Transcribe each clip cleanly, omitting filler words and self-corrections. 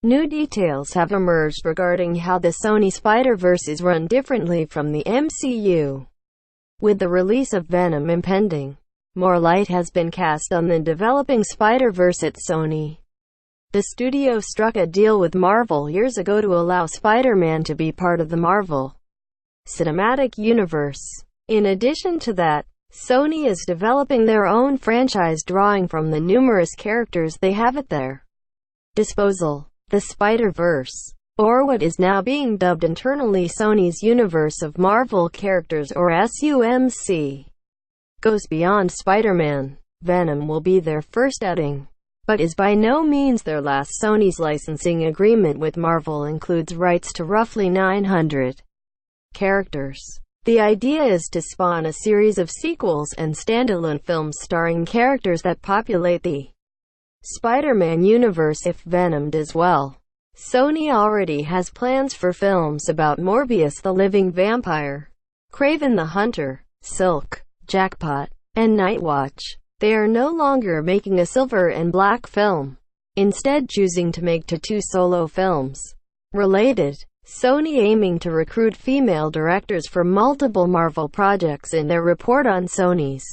New details have emerged regarding how the Sony Spider-Verse is run differently from the MCU. With the release of Venom impending, more light has been cast on the developing Spider-Verse at Sony. The studio struck a deal with Marvel years ago to allow Spider-Man to be part of the Marvel Cinematic Universe. In addition to that, Sony is developing their own franchise drawing from the numerous characters they have at their disposal. The Spider-Verse, or what is now being dubbed internally Sony's Universe of Marvel Characters or SUMC, goes beyond Spider-Man. Venom will be their first outing, but is by no means their last. Sony's licensing agreement with Marvel includes rights to roughly 900 characters. The idea is to spawn a series of sequels and standalone films starring characters that populate the Spider-Man universe if Venom does well. Sony already has plans for films about Morbius the Living Vampire, Kraven the Hunter, Silk, Jackpot, and Nightwatch. They are no longer making a silver and black film, instead choosing to make two solo films. Related, Sony aiming to recruit female directors for multiple Marvel projects. In their report on Sony's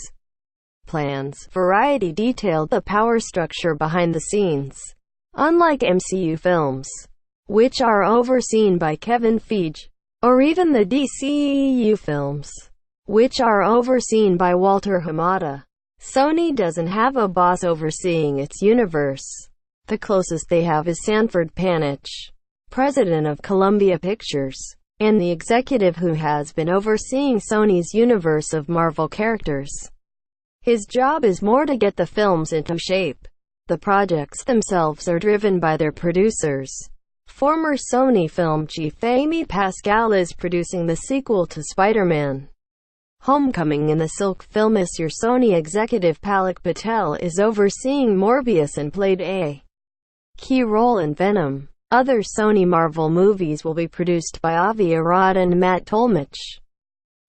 plans, Variety detailed the power structure behind the scenes. Unlike MCU films, which are overseen by Kevin Feige, or even the DCEU films, which are overseen by Walter Hamada, Sony doesn't have a boss overseeing its universe. The closest they have is Sanford Panitch, president of Columbia Pictures, and the executive who has been overseeing Sony's universe of Marvel characters. His job is more to get the films into shape. The projects themselves are driven by their producers. Former Sony film chief Amy Pascal is producing the sequel to Spider-Man Homecoming in the Silk film. Your Sony executive Palak Patel is overseeing Morbius and played a key role in Venom. Other Sony Marvel movies will be produced by Avi Arad and Matt Tolmach.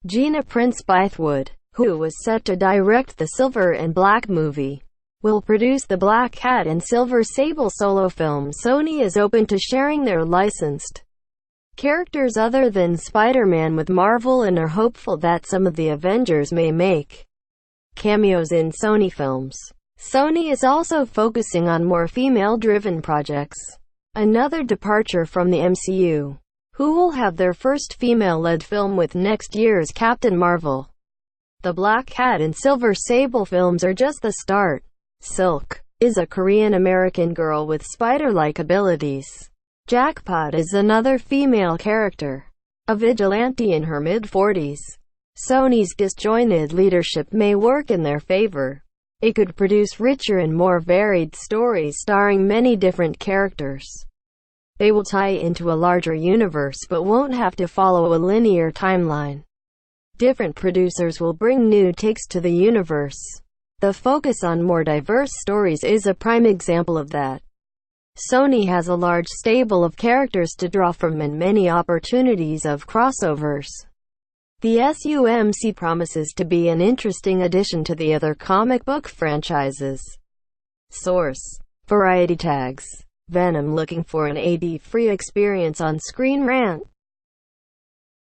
Gina Prince Bythewood, who was set to direct the Silver and Black movie, will produce the Black Cat and Silver Sable solo film. Sony is open to sharing their licensed characters other than Spider-Man with Marvel and are hopeful that some of the Avengers may make cameos in Sony films. Sony is also focusing on more female-driven projects. Another departure from the MCU, who will have their first female-led film with next year's Captain Marvel. The Black Cat and Silver Sable films are just the start. Silk is a Korean-American girl with spider-like abilities. Jackpot is another female character, a vigilante in her mid-40s. Sony's disjointed leadership may work in their favor. It could produce richer and more varied stories starring many different characters. They will tie into a larger universe but won't have to follow a linear timeline. Different producers will bring new takes to the universe. The focus on more diverse stories is a prime example of that. Sony has a large stable of characters to draw from and many opportunities of crossovers. The SUMC promises to be an interesting addition to the other comic book franchises. Source: Variety tags. Venom looking for an AD-free experience on Screen Rant.